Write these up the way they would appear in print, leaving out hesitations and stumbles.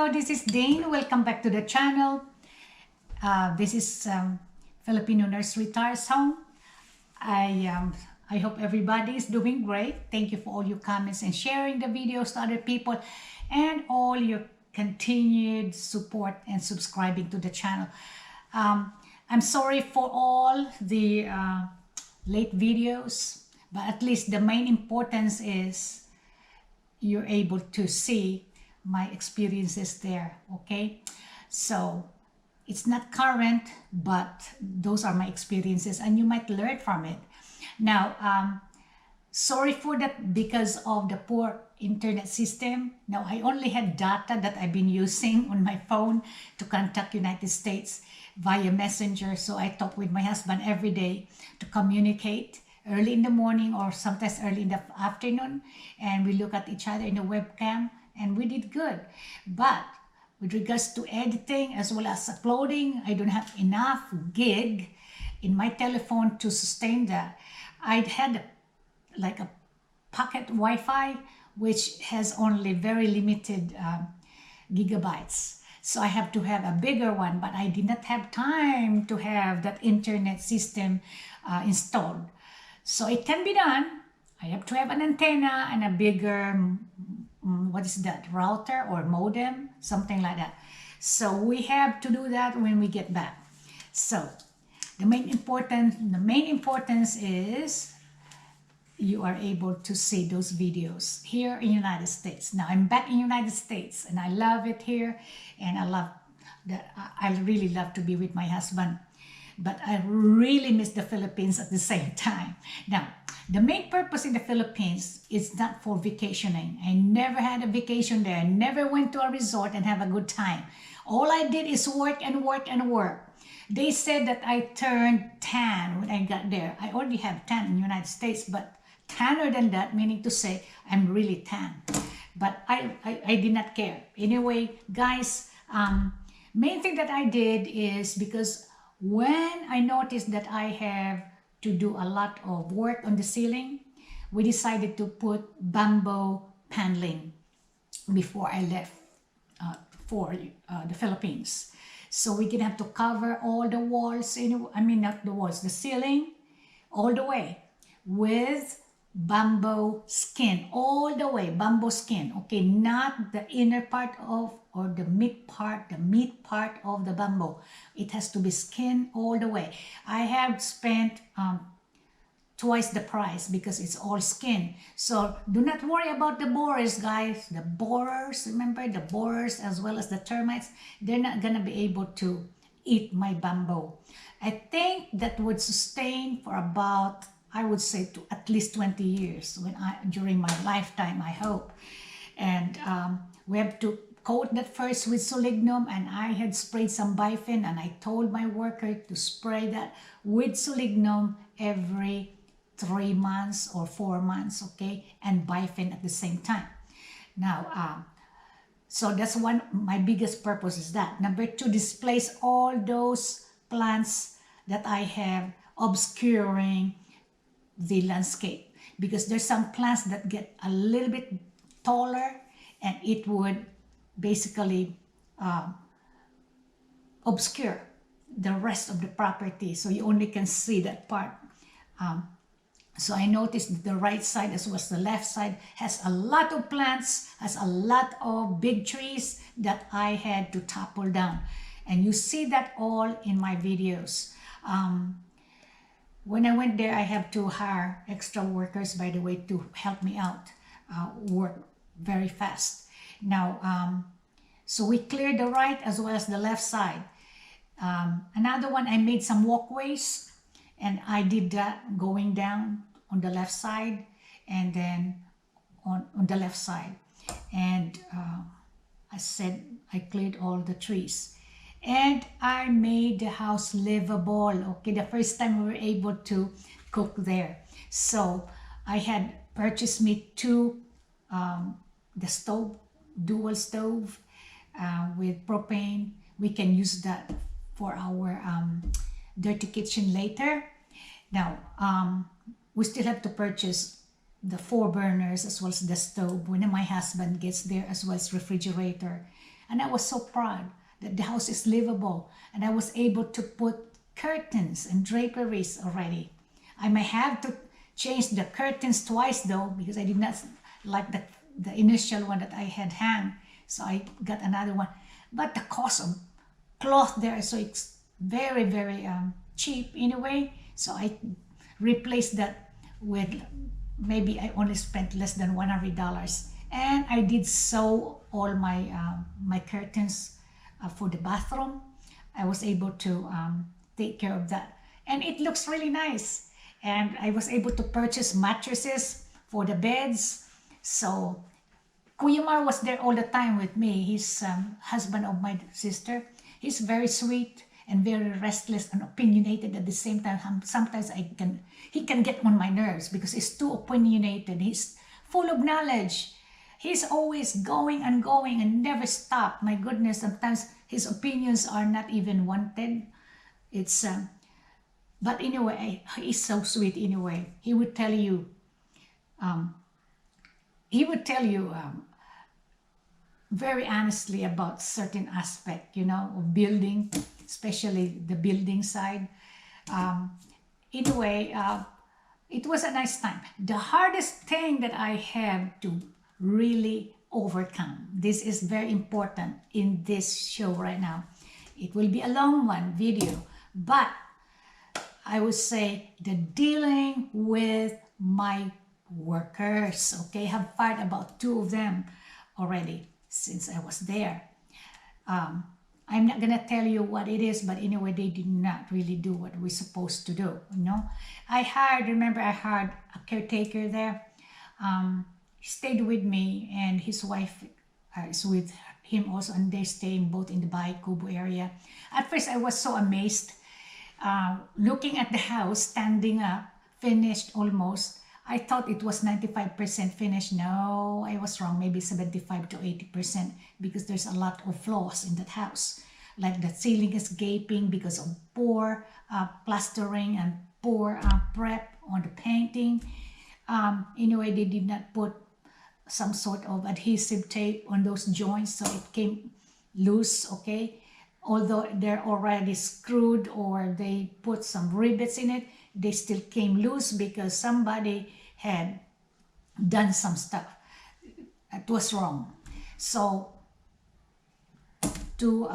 Hello, this is Dane. Welcome back to the channel. This is Filipino Nurse Retires Home. I hope everybody is doing great. Thank you for all your comments and sharing the videos to other people and all your continued support and subscribing to the channel. I'm sorry for all the late videos, but at least the main importance is you're able to see my experiences there, okay? So it's not current, but those are my experiences and you might learn from it. Now, sorry for that because of the poor internet system. Now, I only had data that I've been using on my phone to contact United States via Messenger. So I talk with my husband every day to communicate early in the morning or sometimes early in the afternoon, and we look at each other in the webcam and we did good. But with regards to editing as well as uploading, I don't have enough gig in my telephone to sustain that. I'd had like a pocket Wi-Fi which has only very limited gigabytes. So I have to have a bigger one, but I did not have time to have that internet system installed. So it can be done. I have to have an antenna and a bigger, what is that, router or modem, something like that. So we have to do that when we get back. So the main importance is you are able to see those videos here in United States. Now I'm back in United States and I love it here, and I love that. I really love to be with my husband. But I really miss the Philippines at the same time. Now, the main purpose in the Philippines is not for vacationing. I never had a vacation there. I never went to a resort and have a good time. All I did is work and work and work. They said that I turned tan when I got there. I already have tan in the United States, but tanner than that, meaning to say I'm really tan. But I did not care. Anyway, guys, main thing that I did is because when I noticed that I have to do a lot of work on the ceiling, we decided to put bamboo paneling before I left for the Philippines. So we're gonna have to cover all the walls, not the walls, the ceiling, all the way with bamboo skin, all the way, bamboo skin, okay, not the inner part of or the meat part of the bamboo. It has to be skin all the way. I have spent twice the price because it's all skin. So do not worry about the borers, guys. The borers, remember the borers as well as the termites, they're not gonna be able to eat my bamboo. I think that would sustain for about, I would say, to at least 20 years during my lifetime, I hope. And we have to coat that first with solignum, and I had sprayed some bifin, and I told my worker to spray that with solignum every 3 months or 4 months, okay, and bifin at the same time. Now, so that's one, my biggest purpose is that. Number two, displace all those plants that I have obscuring the landscape, because there's some plants that get a little bit taller and it would basically obscure the rest of the property, so you only can see that part. So I noticed that the right side as well as the left side has a lot of plants, has a lot of big trees that I had to topple down, and you see that all in my videos. When I went there, I have to hire extra workers, by the way, to help me out, work very fast. Now, so we cleared the right as well as the left side. Another one, I made some walkways, and I did that going down on the left side and then on the left side. And I said I cleared all the trees. And I made the house livable. Okay, the first time we were able to cook there. So I had purchased me the stove, dual stove with propane. We can use that for our dirty kitchen later. Now, we still have to purchase the 4 burners as well as the stove when my husband gets there, as well as refrigerator. And I was so proud that the house is livable, and I was able to put curtains and draperies already. I may have to change the curtains twice though, because I did not like the initial one that I had hung. So I got another one. But the cost of cloth there, so it's very, very cheap in a way. So I replaced that with, maybe I only spent less than $100. And I did sew all my curtains for the bathroom. I was able to take care of that. And it looks really nice. And I was able to purchase mattresses for the beds. So Kuya Mar was there all the time with me. He's husband of my sister. He's very sweet and very restless and opinionated at the same time. Sometimes he can get on my nerves because he's too opinionated. He's full of knowledge. He's always going and never stop. My goodness, sometimes his opinions are not even wanted. It's but anyway, he's so sweet anyway. He would tell you very honestly about certain aspect, of building, especially the building side. Anyway, it was a nice time. The hardest thing that I have to really overcome, this is very important in this show right now. It will be a long one video, but I would say the dealing with my workers. Okay, I have fired about 2 of them already since I was there. I'm not gonna tell you what it is, but anyway, they did not really do what we're supposed to do. I hired a caretaker there. He stayed with me, and his wife is with him also, and they're staying both in the Bahay Kubo area. At first, I was so amazed looking at the house standing up, finished almost. I thought it was 95% finished. No, I was wrong. Maybe 75 to 80% because there's a lot of flaws in that house. Like the ceiling is gaping because of poor plastering and poor prep on the painting. Anyway, they did not put some sort of adhesive tape on those joints, so it came loose, okay? Although they're already screwed or they put some rivets in it, they still came loose because somebody had done some stuff. It was wrong. So to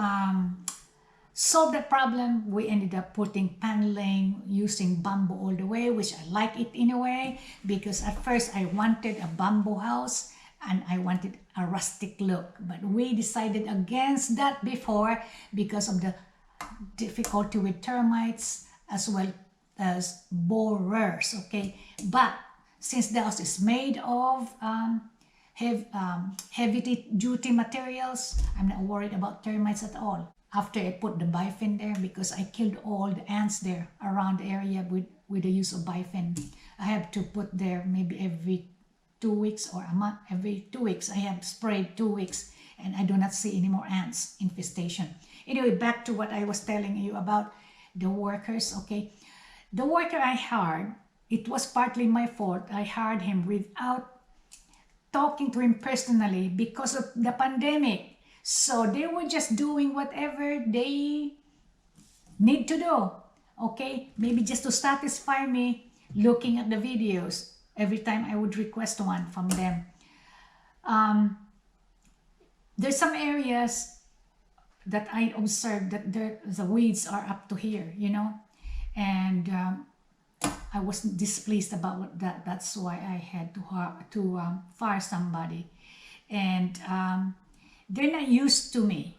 solve the problem, we ended up putting paneling using bamboo all the way, which I like it in a way, because at first I wanted a bamboo house and I wanted a rustic look, but we decided against that before because of the difficulty with termites as well as borers, okay? But since the house is made of heavy duty materials, I'm not worried about termites at all. After I put the bifin there, because I killed all the ants there around the area with the use of bifin. I have to put there maybe every 2 weeks or a month. Every 2 weeks I have sprayed 2 weeks, and I do not see any more ants infestation. Anyway, back to what I was telling you about the workers, okay? The worker I hired, it was partly my fault. I hired him without talking to him personally because of the pandemic. So they were just doing whatever they need to do, okay? Maybe just to satisfy me, looking at the videos every time I would request one from them. There's some areas that I observed that the weeds are up to here, and I was displeased about that. That's why I had to fire somebody. And they're not used to me.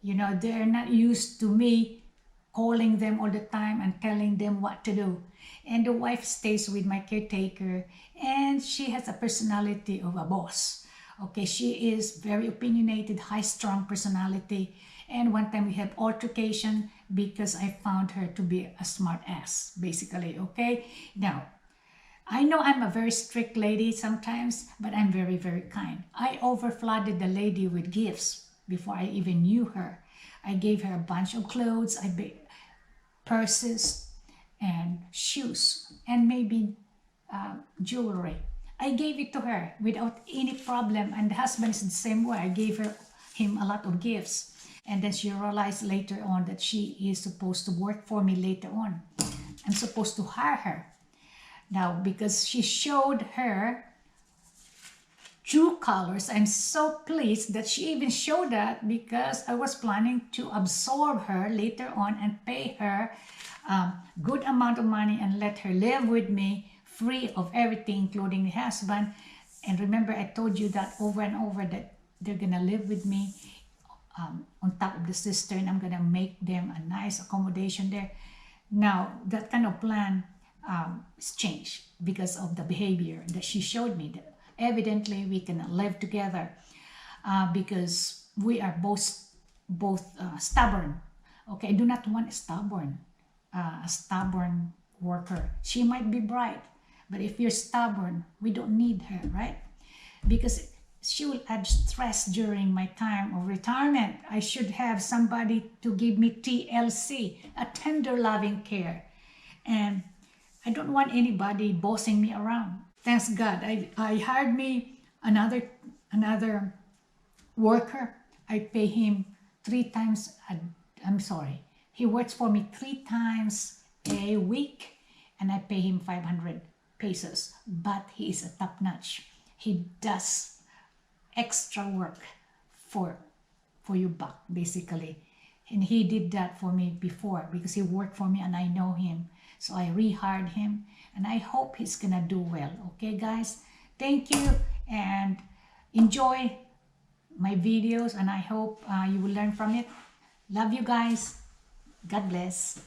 They're not used to me calling them all the time and telling them what to do. And the wife stays with my caretaker, and she has a personality of a boss. Okay, she is very opinionated, high-strung personality. And one time we had altercation because I found her to be a smart ass, basically, okay? Now, I know I'm a very strict lady sometimes, but I'm very, very kind. I overflooded the lady with gifts before I even knew her. I gave her a bunch of clothes, purses, and shoes, and maybe jewelry. I gave it to her without any problem, and the husband is the same way. I gave him a lot of gifts. And then she realized later on that she is supposed to work for me later on. I'm supposed to hire her. Now, because she showed her true colors, I'm so pleased that she even showed that, because I was planning to absorb her later on and pay her good amount of money and let her live with me free of everything, including the husband. And remember, I told you that over and over, that they're gonna live with me on top of the cistern. I'm gonna make them a nice accommodation there. Now, that kind of plan is changed because of the behavior that she showed me. That evidently, we can live together because we are both stubborn. Okay, I do not want a stubborn worker. She might be bright, but if you're stubborn, we don't need her, right? Because she will add stress during my time of retirement. I should have somebody to give me TLC, a tender loving care. And I don't want anybody bossing me around. Thanks God, I hired me another worker. I pay him 3 times, he works for me 3 times a week, and I pay him 500 pesos. But he is a top notch. He does extra work for your buck, basically. And he did that for me before because he worked for me and I know him. So I rehired him, and I hope he's gonna do well. Okay, guys? Thank you, and enjoy my videos, and I hope you will learn from it. Love you guys. God bless.